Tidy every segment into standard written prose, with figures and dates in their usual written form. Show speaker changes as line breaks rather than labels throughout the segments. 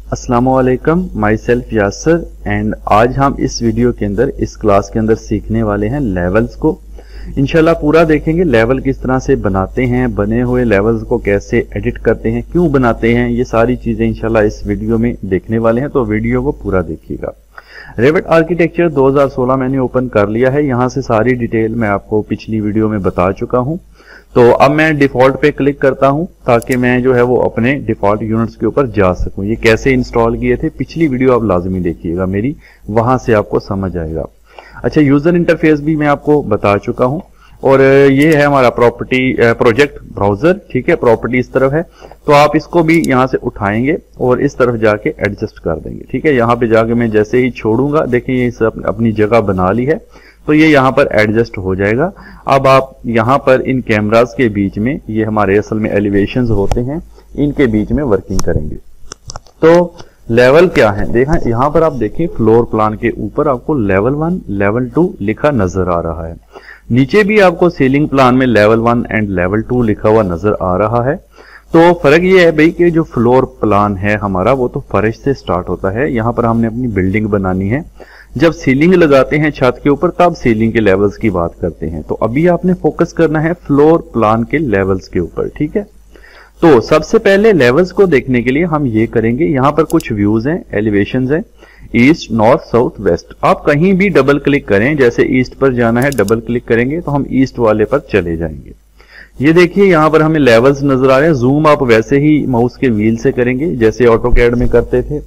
अस्सलामुअलैकुम, my self यासर and आज हम इस वीडियो के अंदर इस क्लास के अंदर सीखने वाले हैं लेवल्स को। इंशाल्लाह पूरा देखेंगे लेवल किस तरह से बनाते हैं, बने हुए लेवल्स को कैसे एडिट करते हैं, क्यों बनाते हैं, ये सारी चीजें इंशाल्लाह इस वीडियो में देखने वाले हैं, तो वीडियो को पूरा देखिएगा। रेविट आर्किटेक्चर 2016 मैंने ओपन कर लिया है। यहां से सारी डिटेल मैं आपको पिछली वीडियो में बता चुका हूं। तो अब मैं डिफॉल्ट पे क्लिक करता हूं ताकि मैं जो है वो अपने डिफॉल्ट यूनिट्स के ऊपर जा सकूं। ये कैसे इंस्टॉल किए थे पिछली वीडियो आप लाजमी देखिएगा मेरी, वहां से आपको समझ आएगा। अच्छा, यूजर इंटरफेस भी मैं आपको बता चुका हूं और ये है हमारा प्रॉपर्टी प्रोजेक्ट ब्राउजर। ठीक है, प्रॉपर्टी इस तरफ है, तो आप इसको भी यहां से उठाएंगे और इस तरफ जाके एडजस्ट कर देंगे। ठीक है, यहां पे जाके मैं जैसे ही छोड़ूंगा, देखिए ये अपनी जगह बना ली है, तो ये यहाँ पर एडजस्ट हो जाएगा। अब आप यहाँ पर इन कैमरास के बीच में, ये हमारे असल में एलिवेशंस होते हैं, इनके बीच में वर्किंग करेंगे। तो लेवल क्या है, देखा यहाँ पर आप देखें फ्लोर प्लान के ऊपर आपको लेवल 1 लेवल 2 लिखा नजर आ रहा है। नीचे भी आपको सीलिंग प्लान में लेवल 1 एंड लेवल 2 लिखा हुआ नजर आ रहा है। तो फर्क ये है भाई कि जो फ्लोर प्लान है हमारा वो तो फर्श से स्टार्ट होता है। यहाँ पर हमने अपनी बिल्डिंग बनानी है। जब सीलिंग लगाते हैं छत के ऊपर तब सीलिंग के लेवल्स की बात करते हैं। तो अभी आपने फोकस करना है फ्लोर प्लान के लेवल्स के ऊपर। ठीक है, तो सबसे पहले लेवल्स को देखने के लिए हम ये करेंगे, यहाँ पर कुछ व्यूज हैं, एलिवेशंस हैं, ईस्ट, नॉर्थ, साउथ, वेस्ट। आप कहीं भी डबल क्लिक करें, जैसे ईस्ट पर जाना है डबल क्लिक करेंगे तो हम ईस्ट वाले पर चले जाएंगे। ये देखिए यहाँ पर हमें लेवल्स नजर आ रहे हैं। जूम आप वैसे ही माउस के व्हील से करेंगे जैसे ऑटोकैड में करते थे,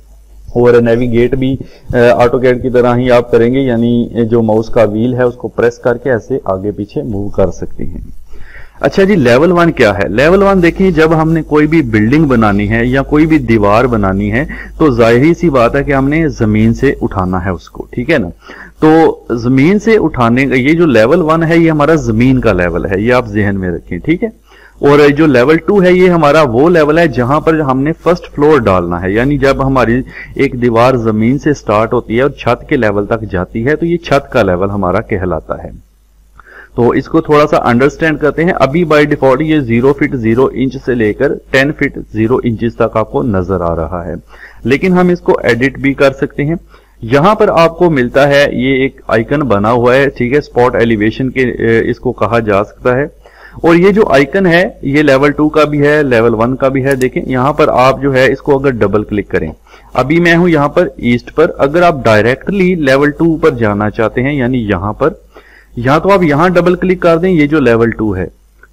और नेविगेट भी ऑटोकैड की तरह ही आप करेंगे, यानी जो माउस का व्हील है उसको प्रेस करके ऐसे आगे पीछे मूव कर सकते हैं। अच्छा जी, लेवल 1 क्या है? लेवल 1 देखिए, जब हमने कोई भी बिल्डिंग बनानी है या कोई भी दीवार बनानी है तो जाहिर सी बात है कि हमने जमीन से उठाना है उसको। ठीक है ना, तो जमीन से उठाने का ये जो लेवल 1 है ये हमारा जमीन का लेवल है, ये आप जहन में रखें। ठीक है, और जो लेवल 2 है ये हमारा वो लेवल है जहां पर हमने फर्स्ट फ्लोर डालना है, यानी जब हमारी एक दीवार जमीन से स्टार्ट होती है और छत के लेवल तक जाती है तो ये छत का लेवल हमारा कहलाता है। तो इसको थोड़ा सा अंडरस्टैंड करते हैं। अभी बाय डिफॉल्ट ये 0 फीट 0 इंच से लेकर 10 फीट 0 इंचेस तक आपको नजर आ रहा है, लेकिन हम इसको एडिट भी कर सकते हैं। यहां पर आपको मिलता है ये एक आइकन बना हुआ है, ठीक है, स्पॉट एलिवेशन के इसको कहा जा सकता है। और ये जो आइकन है ये लेवल 2 का भी है, लेवल 1 का भी है। देखें यहाँ पर आप जो है इसको अगर डबल क्लिक करें, अभी मैं हूं यहाँ पर ईस्ट पर, अगर आप डायरेक्टली लेवल 2 पर जाना चाहते हैं यानी यहाँ पर, यहाँ तो आप यहाँ डबल क्लिक कर दें, ये जो लेवल 2 है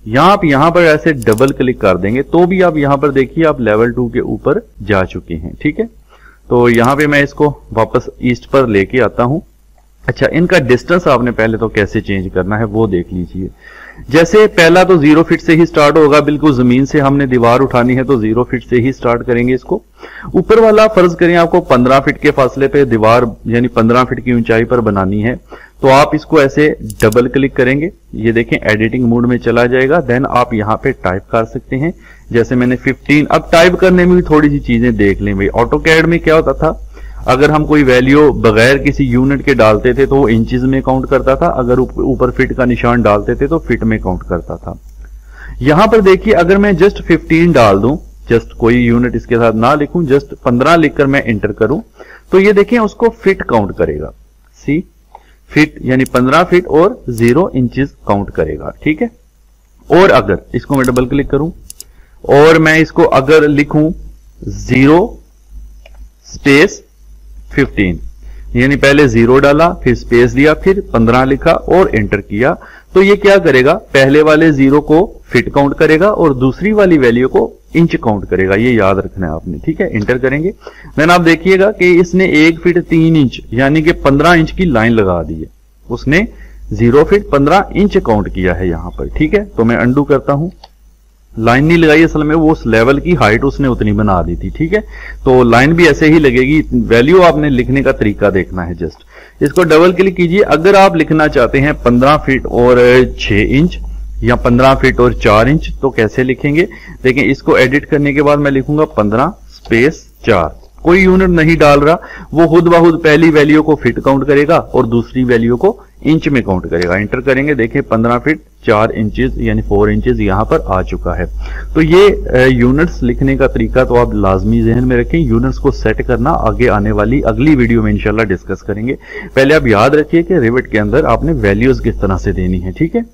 यहाँ आप यहाँ पर ऐसे डबल क्लिक कर देंगे तो भी आप यहाँ पर देखिए आप लेवल 2 के ऊपर जा चुके हैं। ठीक है, तो यहाँ पे मैं इसको वापस ईस्ट पर लेके आता हूं। अच्छा, इनका डिस्टेंस आपने पहले तो कैसे चेंज करना है वो देख लीजिए। जैसे पहला तो 0 फीट से ही स्टार्ट होगा, बिल्कुल जमीन से हमने दीवार उठानी है तो 0 फीट से ही स्टार्ट करेंगे इसको। ऊपर वाला फर्ज करें आपको 15 फीट के फासले पे दीवार यानी 15 फीट की ऊंचाई पर बनानी है, तो आप इसको ऐसे डबल क्लिक करेंगे, ये देखें एडिटिंग मोड में चला जाएगा। देन आप यहाँ पे टाइप कर सकते हैं, जैसे मैंने 15। अब टाइप करने में भी थोड़ी सी चीजें देख लें भाई। ऑटोकैड में क्या होता था, अगर हम कोई वैल्यू बगैर किसी यूनिट के डालते थे तो वो इंचेस में काउंट करता था, अगर ऊपर फीट का निशान डालते थे तो फीट में काउंट करता था। यहां पर देखिए अगर मैं जस्ट 15 डाल दूं, जस्ट कोई यूनिट इसके साथ ना लिखूं, जस्ट 15 लिखकर मैं एंटर करूं, तो ये देखें उसको फीट काउंट करेगा। सी फीट यानी 15 फीट और 0 इंचेस काउंट करेगा। ठीक है, और अगर इसको मैं डबल क्लिक करूं और मैं इसको अगर लिखूं 0 स्पेस 15, यानी पहले 0 डाला फिर स्पेस दिया फिर 15 लिखा और एंटर किया, तो ये क्या करेगा, पहले वाले 0 को फीट काउंट करेगा और दूसरी वाली वैल्यू को इंच काउंट करेगा। ये याद रखना है आपने। ठीक है, एंटर करेंगे, देन आप देखिएगा कि इसने 1 फीट 3 इंच यानी कि 15 इंच की लाइन लगा दी है। उसने 0 फीट 15 इंच काउंट किया है यहां पर। ठीक है, तो मैं अंडू करता हूं, लाइन नहीं लगाई, असल में वो उस लेवल की हाइट उसने उतनी बना दी थी। ठीक है, तो लाइन भी ऐसे ही लगेगी। वैल्यू आपने लिखने का तरीका देखना है। जस्ट इसको डबल क्लिक कीजिए। अगर आप लिखना चाहते हैं 15 फीट और 6 इंच या 15 फीट और 4 इंच तो कैसे लिखेंगे, देखिए इसको एडिट करने के बाद मैं लिखूंगा 15 स्पेस 4। कोई यूनिट नहीं डाल रहा, वो खुद ब खुद पहली वैल्यू को फीट काउंट करेगा और दूसरी वैल्यू को इंच में काउंट करेगा। इंटर करेंगे, देखिए 15 फीट 4 इंचेस यानी 4 इंचेस यहां पर आ चुका है। तो ये यूनिट्स लिखने का तरीका तो आप लाजमी जहन में रखें। यूनिट्स को सेट करना आगे आने वाली अगली वीडियो में इंशाल्लाह डिस्कस करेंगे। पहले आप याद रखिए कि रिविट के अंदर आपने वैल्यूज किस तरह से देनी है, ठीक है।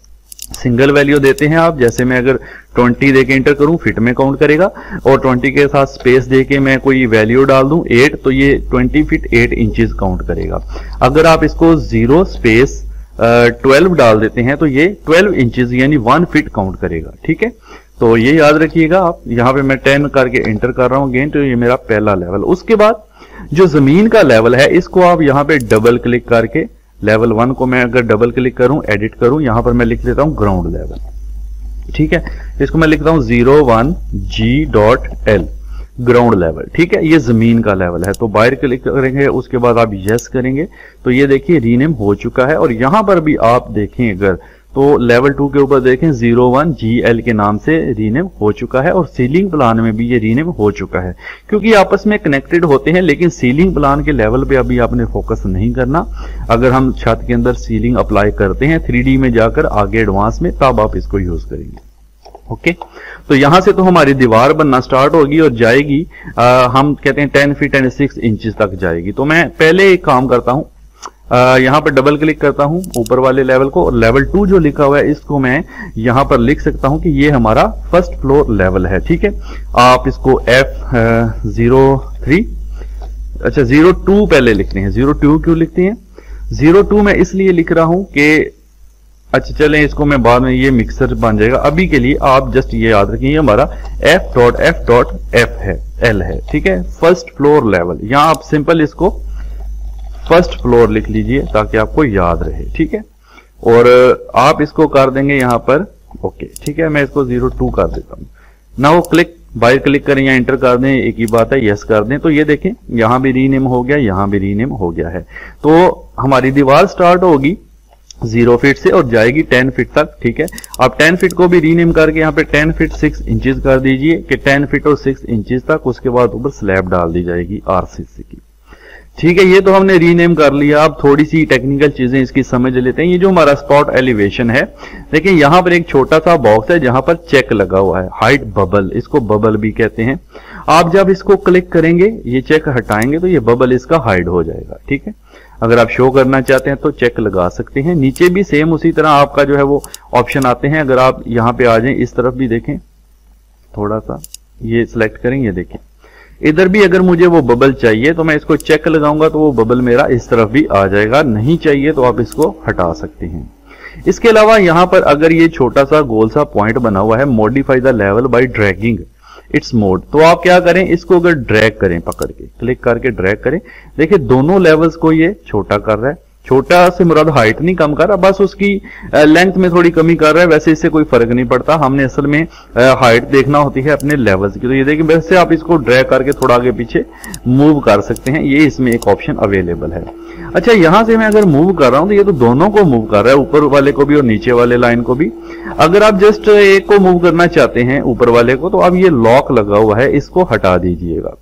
सिंगल वैल्यू देते हैं आप, जैसे मैं अगर 20 देके इंटर करूं फीट में काउंट करेगा, और 20 के साथ स्पेस देके मैं कोई वैल्यू डाल दूं 8 तो ये 20 फीट 8 इंचेस काउंट करेगा। अगर आप इसको 0 स्पेस 12 डाल देते हैं तो ये 12 इंचेस यानी 1 फीट काउंट करेगा, ठीक है। तो ये याद रखिएगा आप। यहां पे मैं 10 करके इंटर कर रहा हूं अगेन, तो ये मेरा पहला लेवल। उसके बाद जो जमीन का लेवल है इसको आप यहां पे डबल क्लिक करके लेवल 1 को मैं अगर डबल क्लिक करूं एडिट करूं, यहां पर मैं लिख देता हूं ग्राउंड लेवल, ठीक है। इसको मैं लिखता हूं 01G.L ग्राउंड लेवल, ठीक है। ये जमीन का लेवल है। तो बाहर क्लिक करेंगे, उसके बाद आप यस करेंगे तो ये देखिए रीनेम हो चुका है। और यहां पर भी आप देखें अगर तो लेवल 2 के ऊपर देखें 01GL के नाम से रीनेम हो चुका है। और सीलिंग प्लान में भी ये रीनेम हो चुका है, क्योंकि आपस में कनेक्टेड होते हैं। लेकिन सीलिंग प्लान के लेवल पे अभी आपने फोकस नहीं करना। अगर हम छत के अंदर सीलिंग अप्लाई करते हैं 3D में जाकर आगे एडवांस में, तब आप इसको यूज करेंगे, ओके। तो यहां से तो हमारी दीवार बनना स्टार्ट होगी और जाएगी, हम कहते हैं 10 फीट एंड 6 इंचेस तक जाएगी। तो मैं पहले एक काम करता हूं, यहां पर डबल क्लिक करता हूं ऊपर वाले लेवल को, और लेवल 2 जो लिखा हुआ है इसको मैं यहां पर लिख सकता हूं कि ये हमारा फर्स्ट फ्लोर लेवल है, ठीक है। आप इसको F03 अच्छा 02 पहले लिखते हैं। 02 क्यों लिखते हैं? 02 मैं इसलिए लिख रहा हूं कि अच्छा चलें इसको मैं बाद में, ये मिक्सर बन जाएगा। अभी के लिए आप जस्ट ये याद रखिए हमारा F.F.F है, L है, ठीक है। फर्स्ट फ्लोर लेवल, यहां आप सिंपल इसको फर्स्ट फ्लोर लिख लीजिए ताकि आपको याद रहे, ठीक है। और आप इसको कर देंगे यहां पर ओके, ठीक है। मैं इसको 02 कर देता हूं। नाउ क्लिक, बाहर क्लिक करें या एंटर कर दें, एक ही बात है, यस कर दें। तो ये देखें यहां भी रीनेम हो गया, यहां भी रीनेम हो गया है। तो हमारी दीवार स्टार्ट होगी 0 फीट से और जाएगी 10 फीट तक, ठीक है। आप 10 फीट को भी रीनेम करके यहाँ पे 10 फीट 6 इंचेस कर दीजिए कि 10 फीट और 6 इंचेस तक। उसके बाद ऊपर स्लैब डाल दी जाएगी RCC की, ठीक है। ये तो हमने रीनेम कर लिया। अब थोड़ी सी टेक्निकल चीजें इसकी समझ लेते हैं। ये जो हमारा स्पॉट एलिवेशन है, देखिए यहां पर एक छोटा सा बॉक्स है जहां पर चेक लगा हुआ है, हाइट बबल, इसको बबल भी कहते हैं। आप जब इसको क्लिक करेंगे, ये चेक हटाएंगे तो ये बबल इसका हाइड हो जाएगा, ठीक है। अगर आप शो करना चाहते हैं तो चेक लगा सकते हैं। नीचे भी सेम उसी तरह आपका जो है वो ऑप्शन आते हैं। अगर आप यहां पे आ जाएं, इस तरफ भी देखें, थोड़ा सा ये सिलेक्ट करें, ये देखें इधर भी अगर मुझे वो बबल चाहिए तो मैं इसको चेक लगाऊंगा तो वो बबल मेरा इस तरफ भी आ जाएगा। नहीं चाहिए तो आप इसको हटा सकते हैं। इसके अलावा यहां पर अगर ये छोटा सा गोल सा पॉइंट बना हुआ है, modify the level by dragging it's mode, तो आप क्या करें, इसको अगर ड्रैग करें, पकड़ के क्लिक करके ड्रैग करें, देखिए दोनों लेवल्स को ये छोटा कर रहा है। छोटा से मुराद हाइट नहीं कम कर रहा, बस उसकी लेंथ में थोड़ी कमी कर रहा है। वैसे इससे कोई फर्क नहीं पड़ता, हमने असल में हाइट देखना होती है अपने लेवल्स की। तो ये देखिए वैसे आप इसको ड्रैग करके थोड़ा आगे पीछे मूव कर सकते हैं, ये इसमें एक ऑप्शन अवेलेबल है। अच्छा यहां से मैं अगर मूव कर रहा हूं तो ये तो दोनों को मूव कर रहा है, ऊपर वाले को भी और नीचे वाले लाइन को भी। अगर आप जस्ट एक को मूव करना चाहते हैं ऊपर वाले को, तो अब ये लॉक लगा हुआ है, इसको हटा दीजिएगा।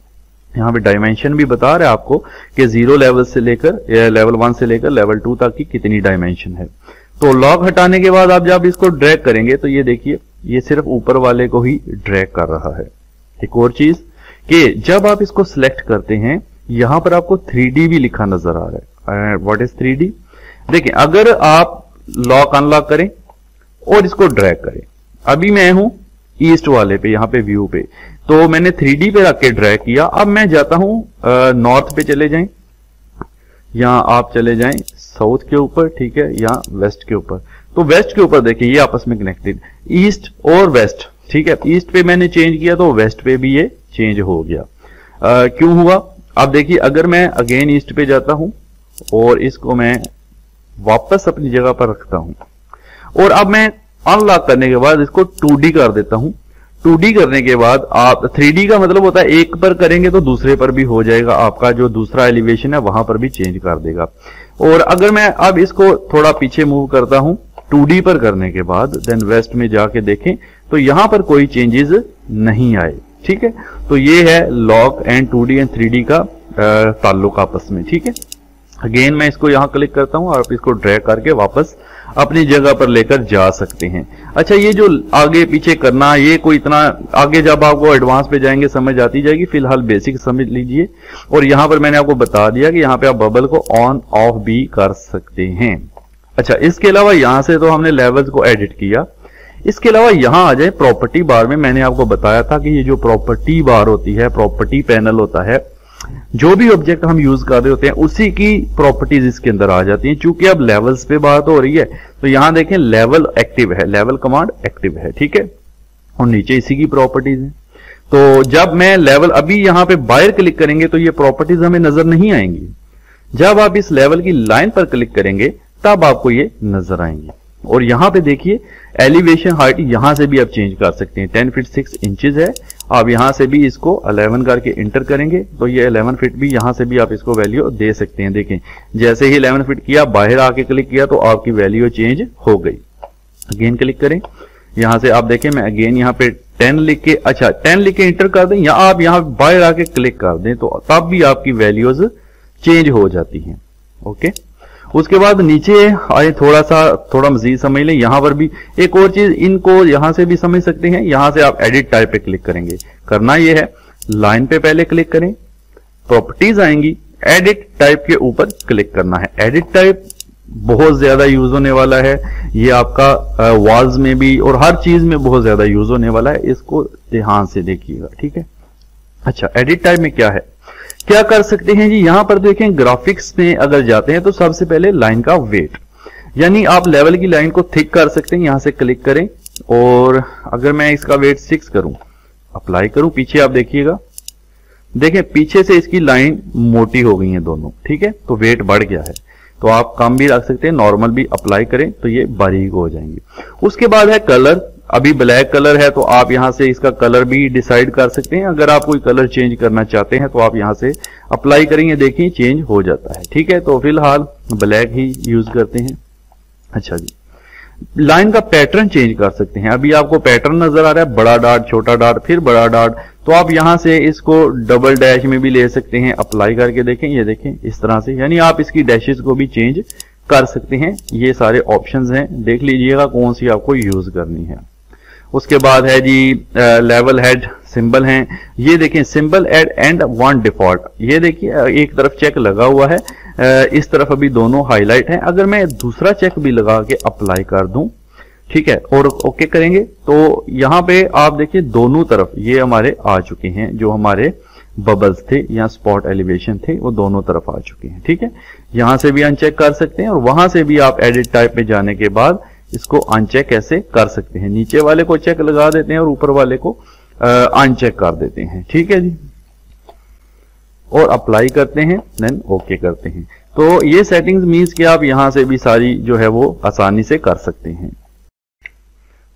यहाँ पे डायमेंशन भी बता रहा है आपको कि 0 लेवल से लेकर लेवल 1 से लेकर लेवल 2 तक की कितनी डायमेंशन है। तो लॉक हटाने के बाद आप जब इसको ड्रैग करेंगे तो ये देखिए ये सिर्फ ऊपर वाले को ही ड्रैग कर रहा है। एक और चीज कि जब आप इसको सिलेक्ट करते हैं, यहां पर आपको 3D भी लिखा नजर आ रहा है। What is 3D? देखिए अगर आप लॉक अनलॉक करें और इसको ड्रैग करें, अभी मैं हूं ईस्ट वाले पे, यहां पे व्यू पे, तो मैंने 3D पे रख के ड्रैग किया। अब मैं जाता हूं नॉर्थ पे, चले जाएं, यहां आप चले जाएं साउथ के ऊपर, ठीक है, या वेस्ट के ऊपर। तो वेस्ट के ऊपर देखिए ये आपस में कनेक्टेड, ईस्ट और वेस्ट, ठीक है। ईस्ट पे मैंने चेंज किया तो वेस्ट पे भी ये चेंज हो गया। क्यों हुआ? अब देखिए अगर मैं अगेन ईस्ट पे जाता हूं और इसको मैं वापस अपनी जगह पर रखता हूं, और अब मैं अनलॉक करने के बाद इसको 2D कर देता हूं। 2D करने के बाद आप 3D का मतलब होता है एक पर करेंगे तो दूसरे पर भी हो जाएगा, आपका जो दूसरा एलिवेशन है वहां पर भी चेंज कर देगा। और अगर मैं अब इसको थोड़ा पीछे मूव करता हूं 2D पर करने के बाद, देन वेस्ट में जाके देखें तो यहां पर कोई चेंजेस नहीं आए, ठीक है। तो ये है log and 2D and 3D का ताल्लुक आपस में, ठीक है। अगेन मैं इसको यहां क्लिक करता हूं और आप इसको ड्रैग करके वापस अपनी जगह पर लेकर जा सकते हैं। अच्छा, ये जो आगे पीछे करना, ये कोई इतना आगे जब आपको एडवांस पे जाएंगे समझ आती जाएगी, फिलहाल बेसिक समझ लीजिए। और यहां पर मैंने आपको बता दिया कि यहां पे आप बबल को ऑन ऑफ भी कर सकते हैं। अच्छा, इसके अलावा यहां से तो हमने लेवल्स को एडिट किया। इसके अलावा यहां आ जाए प्रॉपर्टी बार में, मैंने आपको बताया था कि ये जो प्रॉपर्टी बार होती है, प्रॉपर्टी पैनल होता है, जो भी ऑब्जेक्ट हम यूज कर रहे होते हैं उसी की प्रॉपर्टीज इसके अंदर आ जाती हैं। चूंकि अब लेवल्स पे बात हो रही है तो यहां देखें लेवल एक्टिव है, लेवल कमांड एक्टिव है, ठीक है, और नीचे इसी की प्रॉपर्टीज है। तो जब मैं लेवल अभी यहां पे बाहर क्लिक करेंगे तो ये प्रॉपर्टीज हमें नजर नहीं आएंगी। जब आप इस लेवल की लाइन पर क्लिक करेंगे तब आपको ये नजर आएंगी। और यहां पे देखिए एलिवेशन हाइट यहां से भी आप चेंज कर सकते हैं। 10 फीट 6 इंचेस है, आप यहां से भी इसको 11 करके इंटर करेंगे तो ये 11 फीट भी यहां से भी आप इसको वैल्यू दे सकते हैं। देखें जैसे ही 11 फीट किया, बाहर आके क्लिक किया तो आपकी वैल्यू चेंज हो गई। अगेन क्लिक करें, यहां से आप देखें मैं अगेन यहां पे 10 लिख के, अच्छा 10 लिख के इंटर कर दें, या आप यहां बाहर आके क्लिक कर दें तो तब भी आपकी वैल्यूज चेंज हो जाती हैं। ओके, उसके बाद नीचे आए, थोड़ा मजीद समझ लें। यहां पर भी एक और चीज, इनको यहां से भी समझ सकते हैं। यहां से आप एडिट टाइप पे क्लिक करेंगे। करना यह है, लाइन पे पहले क्लिक करें, प्रॉपर्टीज आएंगी, एडिट टाइप के ऊपर क्लिक करना है। एडिट टाइप बहुत ज्यादा यूज होने वाला है, ये आपका वॉल्स में भी और हर चीज में बहुत ज्यादा यूज होने वाला है, इसको ध्यान से देखिएगा, ठीक है। अच्छा, एडिट टाइप में क्या है, क्या कर सकते हैं जी, यहां पर देखें ग्राफिक्स में अगर जाते हैं तो सबसे पहले लाइन का वेट, यानी आप लेवल की लाइन को थिक कर सकते हैं। यहां से क्लिक करें और अगर मैं इसका वेट 6 करूं, अप्लाई करूं, पीछे आप देखिएगा, देखें पीछे से इसकी लाइन मोटी हो गई है दोनों, ठीक है, तो वेट बढ़ गया है। तो आप कम भी रख सकते हैं, नॉर्मल भी अप्लाई करें तो ये बारीक हो जाएंगे। उसके बाद है कलर, अभी ब्लैक कलर है तो आप यहां से इसका कलर भी डिसाइड कर सकते हैं। अगर आप कोई कलर चेंज करना चाहते हैं तो आप यहां से अप्लाई करेंगे, देखिए चेंज हो जाता है, ठीक है। तो फिलहाल ब्लैक ही यूज करते हैं। अच्छा जी, लाइन का पैटर्न चेंज कर सकते हैं। अभी आपको पैटर्न नजर आ रहा है, बड़ा डॉट, छोटा डॉट, फिर बड़ा डॉट, तो आप यहां से इसको डबल डैश में भी ले सकते हैं। अप्लाई करके देखें, ये देखें इस तरह से, यानी आप इसकी डैशेस को भी चेंज कर सकते हैं। ये सारे ऑप्शंस हैं, देख लीजिएगा कौन सी आपको यूज करनी है। उसके बाद है जी लेवल हेड सिंबल हैं, ये देखें symbol add and one default, ये देखिए एक तरफ चेक लगा हुआ है, इस तरफ अभी दोनों हाईलाइट हैं। अगर मैं दूसरा चेक भी लगा के अप्लाई कर दूं, ठीक है, और ओके करेंगे तो यहां पे आप देखिए दोनों तरफ ये हमारे आ चुके हैं, जो हमारे बबल्स थे या स्पॉट एलिवेशन थे वो दोनों तरफ आ चुके हैं, ठीक है। यहां से भी अनचेक कर सकते हैं और वहां से भी आप एडिट टाइप में जाने के बाद इसको अनचेक ऐसे कर सकते हैं। नीचे वाले को चेक लगा देते हैं और ऊपर वाले को अनचेक कर देते हैं, ठीक है जी, और अप्लाई करते हैं, देन ओके करते हैं। तो ये सेटिंग्स मीन्स कि आप यहां से भी सारी जो है वो आसानी से कर सकते हैं।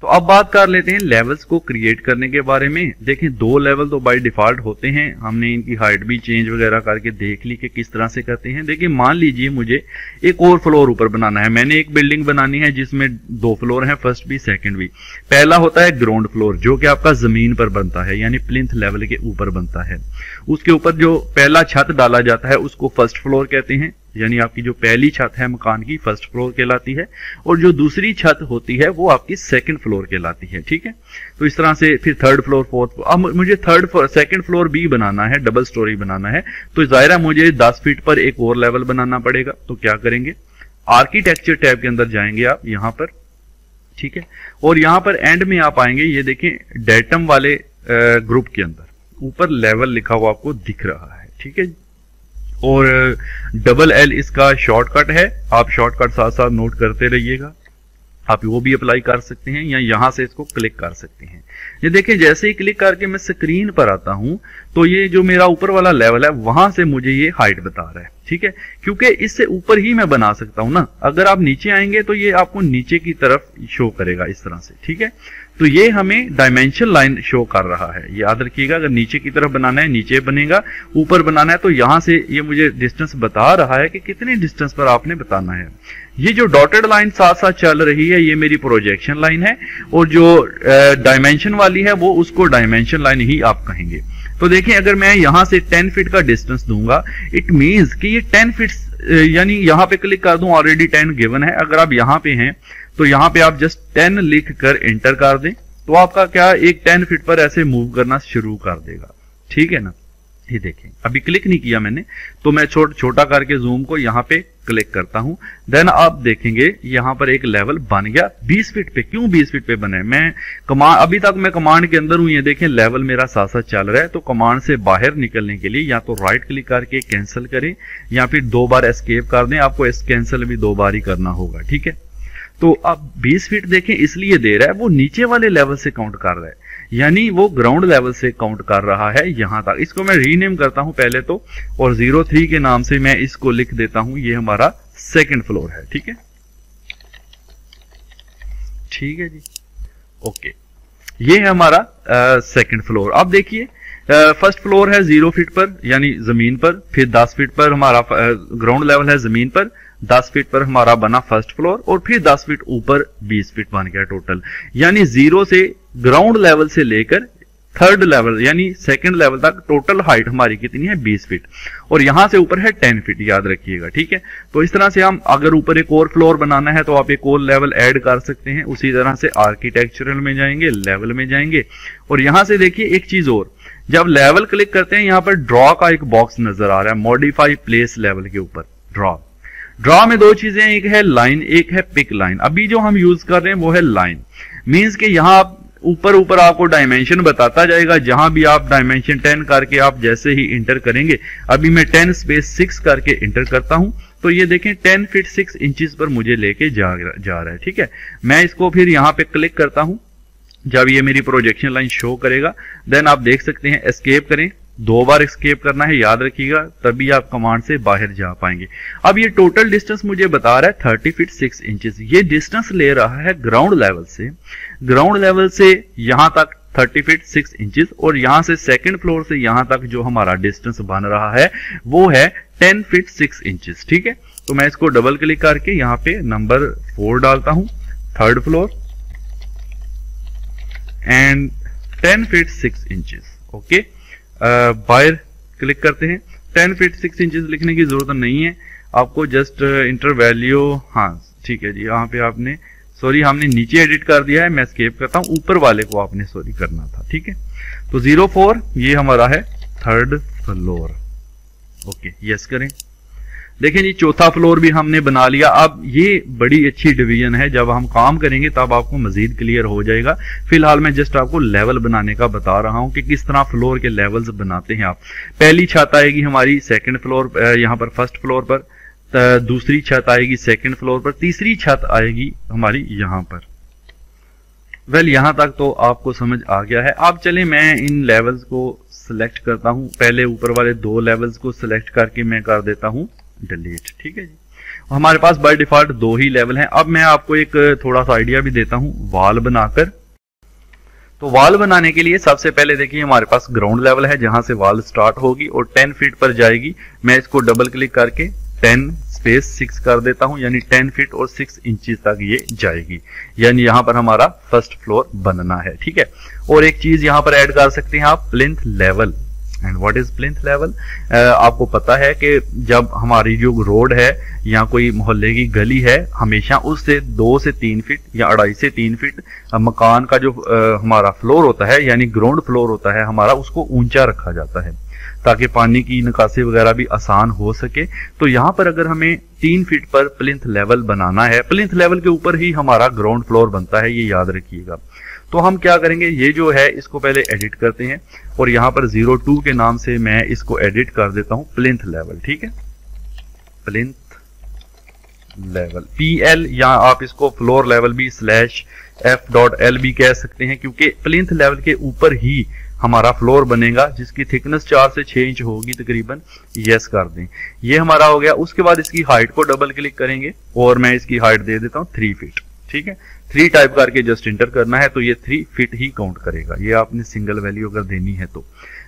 तो अब बात कर लेते हैं लेवल्स को क्रिएट करने के बारे में। देखें 2 लेवल तो बाय डिफॉल्ट होते हैं, हमने इनकी हाइट भी चेंज वगैरह करके देख ली कि किस तरह से करते हैं। देखिए मान लीजिए मुझे एक और फ्लोर ऊपर बनाना है, मैंने एक बिल्डिंग बनानी है जिसमें 2 फ्लोर हैं, फर्स्ट भी सेकंड भी। पहला होता है ग्राउंड फ्लोर जो कि आपका जमीन पर बनता है, यानी प्लिंथ लेवल के ऊपर बनता है। उसके ऊपर जो पहला छत डाला जाता है उसको फर्स्ट फ्लोर कहते हैं, यानी आपकी जो पहली छत है मकान की फर्स्ट फ्लोर कहलाती है, और जो दूसरी छत होती है वो आपकी सेकंड फ्लोर कहलाती है, ठीक है। तो इस तरह से फिर थर्ड फ्लोर, फोर्थ फ्लोर। अब मुझे सेकंड फ्लोर भी बनाना है, डबल स्टोरी बनाना है, तो जाहिर है मुझे 10 फीट पर एक और लेवल बनाना पड़ेगा। तो क्या करेंगे, आर्किटेक्चर टैब के अंदर जाएंगे आप यहां पर, ठीक है, और यहां पर एंड में आप आएंगे, ये देखें डेटम वाले ग्रुप के अंदर ऊपर लेवल लिखा हुआ आपको दिख रहा है, ठीक है। और $L इसका शॉर्टकट है, आप शॉर्टकट साथ साथ नोट करते रहिएगा। आप वो भी अप्लाई कर सकते हैं या यहां से इसको क्लिक कर सकते हैं। ये देखिए जैसे ही क्लिक करके मैं स्क्रीन पर आता हूं तो ये जो मेरा ऊपर वाला लेवल है वहां से मुझे ये हाइट बता रहा है, ठीक है, क्योंकि इससे ऊपर ही मैं बना सकता हूं ना। अगर आप नीचे आएंगे तो ये आपको नीचे की तरफ शो करेगा इस तरह से, ठीक है। तो ये हमें डायमेंशन लाइन शो कर रहा है, याद रखिएगा। अगर नीचे की तरफ बनाना है नीचे बनेगा, ऊपर बनाना है तो यहां से ये मुझे डिस्टेंस बता रहा है कि कितने डिस्टेंस पर आपने बताना है। ये जो डॉटेड लाइन साथ साथ चल रही है ये मेरी प्रोजेक्शन लाइन है, और जो डायमेंशन वाली है वो उसको डायमेंशन लाइन ही आप कहेंगे। तो देखिए अगर मैं यहां से 10 फीट का डिस्टेंस दूंगा, इट मींस कि ये 10 फीट, यानी यहां पे क्लिक कर दूं, ऑलरेडी 10 गिवन है। अगर आप यहां पे हैं तो यहां पे आप जस्ट 10 लिख कर एंटर कर दें तो आपका क्या एक 10 फीट पर ऐसे मूव करना शुरू कर देगा, ठीक है ना। ये देखें अभी क्लिक नहीं किया मैंने, तो मैं छोटा करके जूम को यहाँ पे क्लिक करता हूं, देन आप देखेंगे यहाँ पर एक लेवल बन गया 20 फीट पे। क्यों 20 फीट पे बना है? मैं कमांड, अभी तक मैं कमांड के अंदर हूं, ये देखें लेवल मेरा साथ साथ चल रहा है। तो कमांड से बाहर निकलने के लिए या तो राइट क्लिक करके कैंसिल करें या फिर 2 बार एस्केप कर दें। आपको कैंसिल भी 2 बार ही करना होगा, ठीक है। तो अब 20 फीट देखें इसलिए दे रहा है, वो नीचे वाले लेवल से काउंट कर रहा है, यानी वो ग्राउंड लेवल से काउंट कर रहा है यहां तक। इसको मैं रीनेम करता हूं पहले तो, और 03 के नाम से मैं इसको लिख देता हूं, ये हमारा सेकंड फ्लोर है, ठीक है, ठीक है जी, ओके। ये है हमारा सेकंड फ्लोर। अब देखिए फर्स्ट फ्लोर है 0 फीट पर यानी जमीन पर, फिर 10 फीट पर हमारा ग्राउंड लेवल है जमीन पर, 10 फीट पर हमारा बना फर्स्ट फ्लोर, और फिर 10 फीट ऊपर 20 फीट बन गया टोटल। यानी 0 से ग्राउंड लेवल से लेकर थर्ड लेवल यानी सेकंड लेवल तक टोटल हाइट हमारी कितनी है 20 फीट, और यहां से ऊपर है 10 फीट, याद रखिएगा, ठीक है। तो इस तरह से हम अगर ऊपर एक और फ्लोर बनाना है तो आप एक और लेवल ऐड कर सकते हैं। उसी तरह से आर्किटेक्चरल में जाएंगे, लेवल में जाएंगे, और यहां से देखिए एक चीज और, जब लेवल क्लिक करते हैं यहां पर ड्रॉ का एक बॉक्स नजर आ रहा है, मॉडिफाई प्लेस लेवल के ऊपर ड्रॉ में 2 चीजें, एक है लाइन, एक है पिक लाइन। अभी जो हम यूज कर रहे हैं वो है लाइन, मींस कि यहां आप ऊपर आपको डायमेंशन बताता जाएगा, जहां भी आप डायमेंशन 10 करके आप जैसे ही इंटर करेंगे, अभी मैं 10 स्पेस 6 करके इंटर करता हूं तो ये देखें 10 फीट 6 इंचेस पर मुझे लेके जा रहा है, ठीक है। मैं इसको फिर यहां पे क्लिक करता हूं, जब ये मेरी प्रोजेक्शन लाइन शो करेगा, देन आप देख सकते हैं एस्केप करें, 2 बार एस्केप करना है, याद रखिएगा, तभी आप कमांड से बाहर जा पाएंगे। अब ये टोटल डिस्टेंस मुझे बता रहा है 30 फीट 6 इंचेस। ये डिस्टेंस ले रहा है ग्राउंड लेवल से यहां तक 30 फीट 6 इंचेस, और यहां से सेकंड फ्लोर से यहां तक जो हमारा डिस्टेंस बन रहा है वो है 10 फीट 6 इंचेस, ठीक है। तो मैं इसको डबल क्लिक करके यहां पे नंबर 4 डालता हूं, third floor and 10 feet 6 inches, okay. बाहर क्लिक करते हैं, 10 फीट 6 इंचेस लिखने की जरूरत नहीं है आपको, जस्ट इंटर वैल्यू, हाँ ठीक है जी, यहाँ पे आपने सॉरी हमने नीचे एडिट कर दिया है, मैं एस्केप करता हूं, ऊपर वाले को आपने सॉरी करना था, ठीक है। तो 04 ये हमारा है थर्ड फ्लोर, ओके, यस करें। देखें जी चौथा फ्लोर भी हमने बना लिया। अब ये बड़ी अच्छी डिवीजन है, जब हम काम करेंगे तब आपको मजीद क्लियर हो जाएगा। फिलहाल मैं जस्ट आपको लेवल बनाने का बता रहा हूं कि किस तरह फ्लोर के लेवल्स बनाते हैं आप। पहली छत आएगी हमारी सेकंड फ्लोर, यहाँ पर फर्स्ट फ्लोर पर, दूसरी छत आएगी सेकंड फ्लोर पर, तीसरी छत आएगी हमारी यहाँ पर। वेल यहाँ तक तो आपको समझ आ गया है। अब चले मैं इन लेवल्स को सिलेक्ट करता हूं, पहले ऊपर वाले 2 लेवल्स को सिलेक्ट करके मैं कर देता हूं डिलीट, ठीक है जी। हमारे पास बाय डिफॉल्ट 2 ही लेवल हैं। अब मैं आपको एक थोड़ा सा आइडिया भी देता हूं वॉल बनाकर। तो वॉल बनाने के लिए सबसे पहले देखिए हमारे पास ग्राउंड लेवल है जहां से वॉल स्टार्ट होगी और 10 फीट पर जाएगी। मैं इसको डबल क्लिक करके 10 स्पेस 6 कर देता हूं, यानी 10 फीट और 6 इंचेस तक ये जाएगी, यानी यहां पर हमारा फर्स्ट फ्लोर बनना है, ठीक है। और एक चीज यहां पर ऐड कर सकते हैं आप, plinth level. And what is plinth level? आपको पता है कि जब हमारी जो रोड है या कोई मोहल्ले की गली है, हमेशा उससे 2 से 3 फीट या 2.5 से 3 फीट मकान का जो हमारा फ्लोर होता है, यानी ग्राउंड फ्लोर होता है हमारा, उसको ऊंचा रखा जाता है ताकि पानी की निकासी वगैरह भी आसान हो सके। तो यहाँ पर अगर हमें 3 फीट पर प्लिंथ लेवल बनाना है, प्लिंथ लेवल के ऊपर ही हमारा ग्राउंड फ्लोर बनता है, ये याद रखिएगा। तो हम क्या करेंगे, ये जो है इसको पहले एडिट करते हैं और यहाँ पर 02 के नाम से मैं इसको एडिट कर देता हूं प्लिंथ लेवल, ठीक है। प्लिंथ लेवल PL, या आप इसको फ्लोर लेवल भी /f.l भी कह सकते हैं, क्योंकि प्लिंथ लेवल के ऊपर ही हमारा फ्लोर बनेगा जिसकी थिकनेस 4 से 6 इंच होगी तकरीबन। यस कर दें, ये हमारा हो गया। उसके बाद इसकी हाइट को डबल क्लिक करेंगे और मैं इसकी हाइट दे देता हूं 3 फीट, ठीक है। 3 टाइप करके जस्ट इंटर करना है तो ये 3 फीट ही काउंट करेगा, ये आपने सिंगल वैल्यू अगर देनी है तो।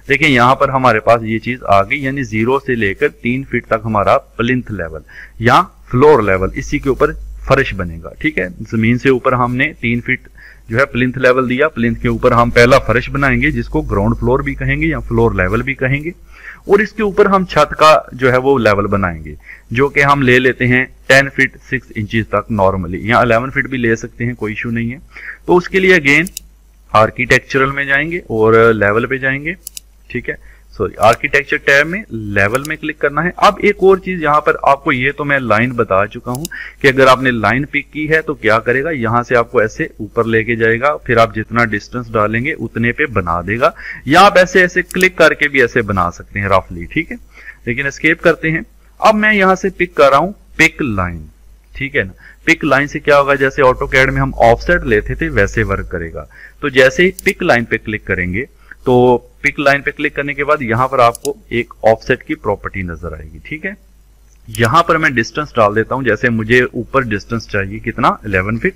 देखिए यहाँ पर हमारे पास ये चीज आ गई, यानी 0 से लेकर 3 फीट तक हमारा प्लिंथ लेवल या फ्लोर लेवल, इसी के ऊपर फर्श बनेगा। ठीक है, जमीन से ऊपर हमने 3 फीट जो है प्लिंथ लेवल दिया, प्लिंथ के ऊपर हम पहला फर्श बनाएंगे जिसको ग्राउंड फ्लोर भी कहेंगे या फ्लोर लेवल भी कहेंगे, और इसके ऊपर हम छत का जो है वो लेवल बनाएंगे, जो कि हम ले लेते हैं 10 फीट 6 इंचेस तक नॉर्मली, या 11 फीट भी ले सकते हैं, कोई इशू नहीं है। तो उसके लिए अगेन आर्किटेक्चरल में जाएंगे और लेवल पे जाएंगे। ठीक है, सॉरी आर्किटेक्चर टैब में लेवल में क्लिक करना है। अब एक और चीज यहाँ पर आपको, ये तो मैं लाइन बता चुका हूं कि अगर आपने लाइन पिक की है तो क्या करेगा, यहां से आपको ऐसे ऊपर लेके जाएगा, फिर आप जितना डिस्टेंस डालेंगे उतने पे बना देगा, या आप ऐसे ऐसे क्लिक करके भी ऐसे बना सकते हैं रफली। ठीक है, लेकिन एस्केप करते हैं। अब मैं यहां से पिक कर रहा हूं पिक लाइन। ठीक है ना, पिक लाइन से क्या होगा, जैसे ऑटोकैड में हम ऑफसेट लेते थे वैसे वर्क करेगा। तो जैसे ही पिक लाइन पे क्लिक करेंगे तो पिक लाइन पे क्लिक करने के बाद यहां पर आपको एक ऑफसेट की प्रॉपर्टी नजर आएगी। ठीक है, यहां पर मैं डिस्टेंस डाल देता हूं, जैसे मुझे ऊपर डिस्टेंस चाहिए कितना 11 फीट,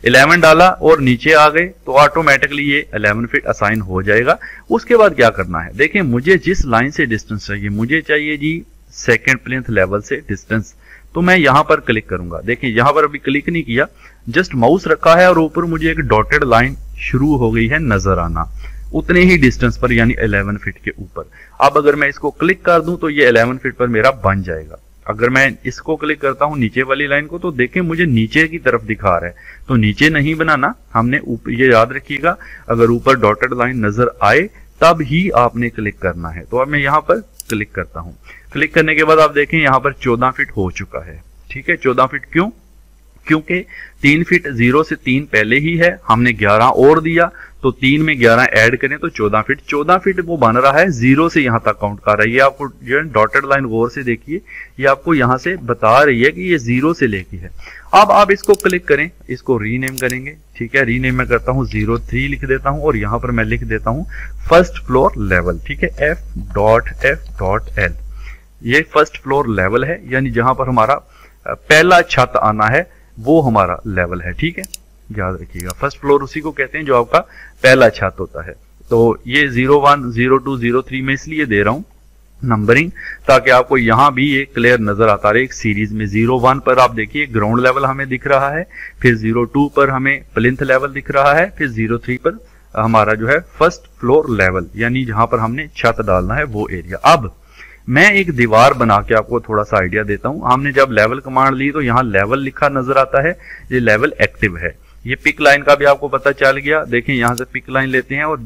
11 डाला और नीचे आ गए तो ऑटोमेटिकली ये 11 फीट असाइन हो जाएगा। उसके बाद क्या करना है, देखिए मुझे जिस लाइन से डिस्टेंस चाहिए, मुझे चाहिए जी सेकेंड प्लिंथ लेवल से डिस्टेंस, तो मैं यहां पर क्लिक करूंगा। देखिए यहां पर अभी क्लिक नहीं किया, जस्ट माउस रखा है और ऊपर मुझे एक डॉटेड लाइन शुरू हो गई है नजर आना, उतने ही डिस्टेंस पर, यानी 11 फीट के ऊपर। अब अगर मैं इसको क्लिक कर दूं तो ये 11 फीट पर मेरा बन जाएगा। अगर मैं इसको क्लिक करता हूं नीचे वाली लाइन को, तो देखें मुझे नीचे की तरफ दिखा रहा है, तो नीचे नहीं बनाना हमने, ये याद रखिएगा, अगर ऊपर डॉटेड लाइन नजर आए तब ही आपने क्लिक करना है। तो अब मैं यहां पर क्लिक करता हूं, क्लिक करने के बाद आप देखें यहां पर 14 फीट हो चुका है। ठीक है, 14 फीट क्यों, क्योंकि 3 फीट 0 से 3 पहले ही है, हमने 11 और दिया, तो 3 में 11 ऐड करें तो 14 फीट, 14 फीट वो बन रहा है 0 से यहां तक काउंट कर रहा है। ये आपको जो है डॉटेड लाइन गौर से देखिए, ये आपको यहां से बता रही है कि ये 0 से लेके है। अब आप इसको क्लिक करें, इसको रीनेम करेंगे। ठीक है, रीनेम मैं करता हूं 03 लिख देता हूं और यहां पर मैं लिख देता हूं फर्स्ट फ्लोर लेवल। ठीक है, f.f.l, ये फर्स्ट फ्लोर लेवल है, यानी जहां पर हमारा पहला छत आना है वो हमारा लेवल है। ठीक है, याद रखिएगा फर्स्ट फ्लोर उसी को कहते हैं जो आपका पहला छत होता है। तो ये 01, 02, 03 में इसलिए दे रहा हूं नंबरिंग, ताकि आपको यहां भी ये क्लियर नजर आता रहे एक सीरीज में। 01 पर आप देखिए ग्राउंड लेवल हमें दिख रहा है, फिर 02 पर हमें प्लिंथ लेवल दिख रहा है, फिर 03 पर हमारा जो है फर्स्ट फ्लोर लेवल, यानी जहां पर हमने छत डालना है वो एरिया। अब मैं एक दीवार बना के आपको थोड़ा सा आइडिया देता हूं। हमने जब लेवल कमांड ली तो यहाँ लेवल लिखा नजर आता है, ये लेवल एक्टिव है। ये पिक लाइन का भी आपको पता चल गया। देखें यहां से पिक लाइन लेते हैं और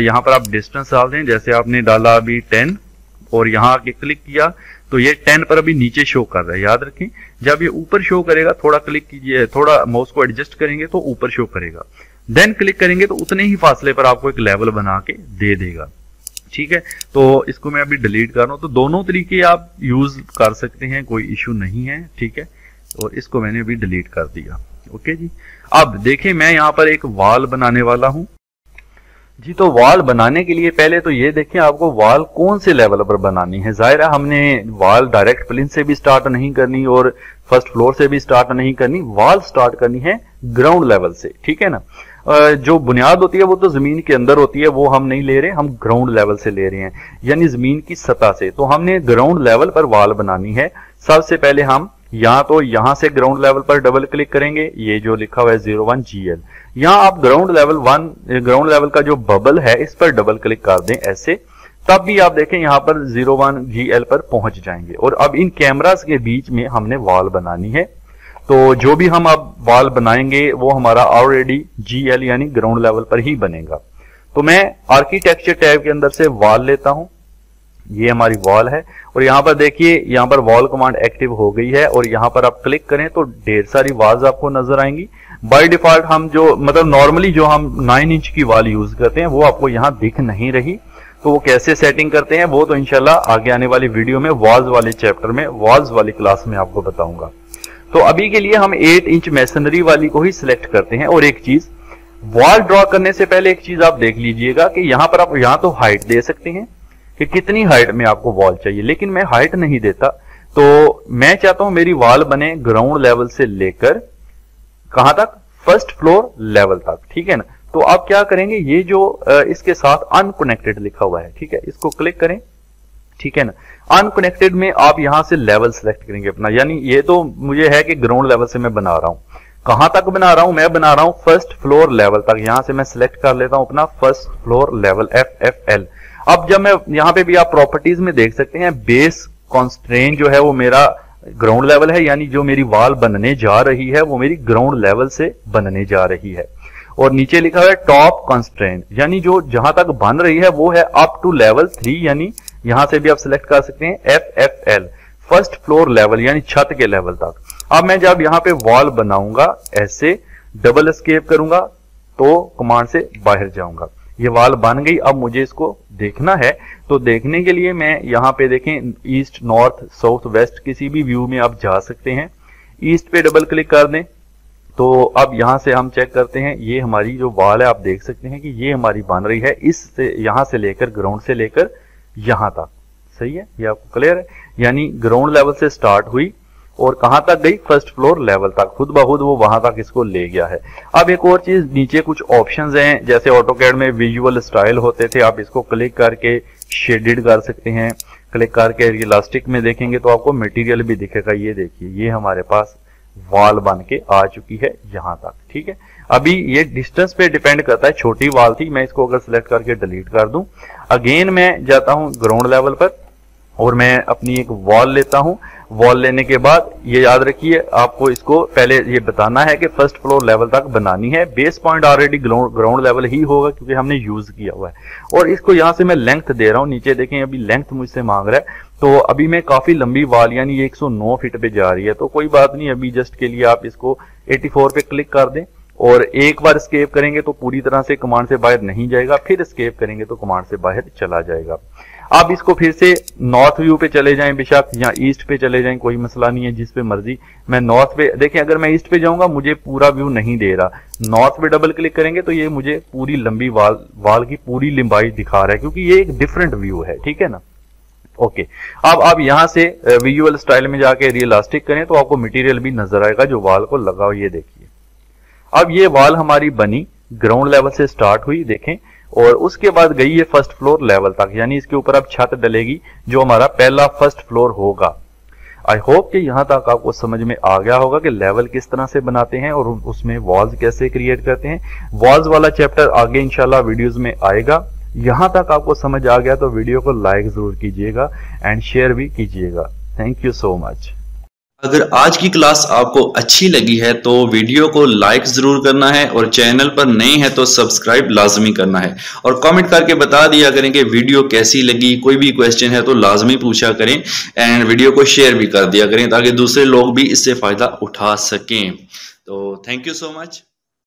यहां पर आप डिस्टेंस डाल दें, जैसे आपने डाला अभी 10 और यहां आके क्लिक किया तो ये 10 पर अभी नीचे शो कर रहा है। याद रखें जब ये ऊपर शो करेगा, थोड़ा क्लिक कीजिए, थोड़ा माउस को एडजस्ट करेंगे तो ऊपर शो करेगा, देन क्लिक करेंगे तो उतने ही फासले पर आपको एक लेवल बना के दे देगा। ठीक है, तो इसको मैं अभी डिलीट कर रहा हूं। तो दोनों तरीके आप यूज कर सकते हैं, कोई इशू नहीं है। ठीक है, और इसको मैंने अभी डिलीट कर दिया। ओके जी, अब देखें मैं यहां पर एक वॉल बनाने वाला हूं जी। तो वॉल बनाने के लिए पहले तो ये देखें आपको वॉल कौन से लेवल पर बनानी है। जाहिर है हमने वॉल डायरेक्ट प्लिंथ से भी स्टार्ट नहीं करनी और फर्स्ट फ्लोर से भी स्टार्ट नहीं करनी, वॉल स्टार्ट करनी है ग्राउंड लेवल से। ठीक है ना, जो बुनियाद होती है वो तो जमीन के अंदर होती है, वो हम नहीं ले रहे, हम ग्राउंड लेवल से ले रहे हैं, यानी जमीन की सतह से। तो हमने ग्राउंड लेवल पर वॉल बनानी है। सबसे पहले हम यहां से ग्राउंड लेवल पर डबल क्लिक करेंगे, ये जो लिखा हुआ है 01 GL, यहां आप ग्राउंड लेवल का जो बबल है इस पर डबल क्लिक कर दें ऐसे, तब भी आप देखें यहां पर 01 GL पर पहुंच जाएंगे। और अब इन कैमरास के बीच में हमने वॉल बनानी है। तो जो भी हम अब वॉल बनाएंगे वो हमारा ऑलरेडी GL यानी ग्राउंड लेवल पर ही बनेगा। तो मैं आर्किटेक्चर टैब के अंदर से वॉल लेता हूं, ये हमारी वॉल है, और यहां पर देखिए यहां पर वॉल कमांड एक्टिव हो गई है, और यहां पर आप क्लिक करें तो ढेर सारी वॉल्स आपको नजर आएंगी। बाय डिफॉल्ट हम जो मतलब नॉर्मली जो हम 9 इंच की वॉल यूज करते हैं वो आपको यहां दिख नहीं रही। तो वो कैसे सेटिंग करते हैं वो तो इंशाल्लाह आगे आने वाली वीडियो में वॉल्स वाले चैप्टर में, वॉल्स वाली क्लास में आपको बताऊंगा। तो अभी के लिए हम 8 इंच मैसनरी वाली को ही सिलेक्ट करते हैं। और एक चीज, वॉल ड्रॉ करने से पहले एक चीज आप देख लीजिएगा कि यहां पर आप यहां तो हाइट दे सकते हैं कि कितनी हाइट में आपको वॉल चाहिए, लेकिन मैं हाइट नहीं देता। तो मैं चाहता हूं मेरी वॉल बने ग्राउंड लेवल से लेकर कहां तक, फर्स्ट फ्लोर लेवल तक। ठीक है ना, तो आप क्या करेंगे, ये जो इसके साथ अनकनेक्टेड लिखा हुआ है, ठीक है, इसको क्लिक करें, ठीक है ना। अनकनेक्टेड में आप यहां से लेवल सेलेक्ट करेंगे अपना, यानी ये तो मुझे है कि ग्राउंड लेवल से मैं बना रहा हूं, कहां तक बना रहा हूं, मैं बना रहा हूं फर्स्ट फ्लोर लेवल तक। यहां से मैं सिलेक्ट कर लेता हूं अपना फर्स्ट फ्लोर लेवल FFL। अब जब मैं यहां पे भी आप प्रॉपर्टीज में देख सकते हैं, बेस कॉन्स्ट्रेंट जो है वो मेरा ग्राउंड लेवल है, यानी जो मेरी वॉल बनने जा रही है वो मेरी ग्राउंड लेवल से बनने जा रही है। और नीचे लिखा हुआ है टॉप कॉन्स्ट्रेंट, यानी जो जहां तक बन रही है वो है अप टू लेवल 3, यानी यहां से भी आप सिलेक्ट कर सकते हैं FFL, फर्स्ट फ्लोर लेवल, यानी छत के लेवल तक। अब मैं जब यहां पे वॉल बनाऊंगा, ऐसे डबल एस्केप करूंगा तो कमांड से बाहर जाऊंगा, ये वॉल बन गई। अब मुझे इसको देखना है, तो देखने के लिए मैं यहां पे देखें, ईस्ट, नॉर्थ, साउथ, वेस्ट, किसी भी व्यू में आप जा सकते हैं। ईस्ट पे डबल क्लिक कर दें तो अब यहां से हम चेक करते हैं, ये हमारी जो वॉल है आप देख सकते हैं कि ये हमारी बन रही है, इससे यहां से लेकर ग्राउंड से लेकर यहां तक। सही है, ये आपको क्लियर है, यानी ग्राउंड लेवल से स्टार्ट हुई और कहां तक गई, फर्स्ट फ्लोर लेवल तक, खुद ब खुद वो वहां तक इसको ले गया है। अब एक और चीज, नीचे कुछ ऑप्शंस हैं, जैसे ऑटोकैड में विजुअल स्टाइल होते थे, आप इसको क्लिक करके शेडेड कर सकते हैं। क्लिक करके रियलिस्टिक में देखेंगे तो आपको मटेरियल भी दिखेगा। ये देखिए, ये हमारे पास वॉल बन के आ चुकी है यहां तक, ठीक है। अभी ये डिस्टेंस पे डिपेंड करता है, छोटी वॉल थी, मैं इसको अगर सिलेक्ट करके डिलीट कर दूं, अगेन मैं जाता हूं ग्राउंड लेवल पर और मैं अपनी एक वॉल लेता हूं। वॉल लेने के बाद ये याद रखिए, आपको इसको पहले ये बताना है कि फर्स्ट फ्लोर लेवल तक बनानी है। Base point already ground level ही होगा क्योंकि हमने यूज किया हुआ है। और इसको यहां से मैं लेंथ दे रहा हूं, नीचे देखें अभी लेंथ मुझसे मांग रहा है, तो अभी मैं काफी लंबी वॉल यानी 109 फीट पे जा रही है, तो कोई बात नहीं, अभी जस्ट के लिए आप इसको 84 पे क्लिक कर दें और एक बार एस्केप करेंगे तो पूरी तरह से कमांड से बाहर नहीं जाएगा, फिर एस्केप करेंगे तो कमांड से बाहर चला जाएगा। आप इसको फिर से नॉर्थ व्यू पे चले जाएं बेशक, या ईस्ट पे चले जाएं, कोई मसला नहीं है, जिस पे मर्जी। मैं नॉर्थ पे देखें, अगर मैं ईस्ट पे जाऊंगा मुझे पूरा व्यू नहीं दे रहा, नॉर्थ पे डबल क्लिक करेंगे तो ये मुझे पूरी लंबी वॉल की पूरी लंबाई दिखा रहा है, क्योंकि ये एक डिफरेंट व्यू है, ठीक है ना। ओके, अब आप यहां से विजुअल स्टाइल में जाके रियलिस्टिक करें तो आपको मटेरियल भी नजर आएगा जो वॉल को लगा हो। ये देखिए, अब ये वॉल हमारी बनी, ग्राउंड लेवल से स्टार्ट हुई देखें, और उसके बाद गई है फर्स्ट फ्लोर लेवल तक, यानी इसके ऊपर अब छत डलेगी जो हमारा पहला फर्स्ट फ्लोर होगा। आई होप कि यहां तक आपको समझ में आ गया होगा कि लेवल किस तरह से बनाते हैं और उसमें वॉल्स कैसे क्रिएट करते हैं। वॉल्स वाला चैप्टर आगे इंशाल्लाह वीडियोस में आएगा। यहां तक आपको समझ आ गया तो वीडियो को लाइक जरूर कीजिएगा एंड शेयर भी कीजिएगा। Thank you so much.
अगर आज की क्लास आपको अच्छी लगी है तो वीडियो को लाइक जरूर करना है और चैनल पर नए हैं तो सब्सक्राइब लाजमी करना है और कमेंट करके बता दिया करें कि वीडियो कैसी लगी। कोई भी क्वेश्चन है तो लाजमी पूछा करें एंड वीडियो को शेयर भी कर दिया करें ताकि दूसरे लोग भी इससे फायदा उठा सकें। तो थैंक यू सो मच।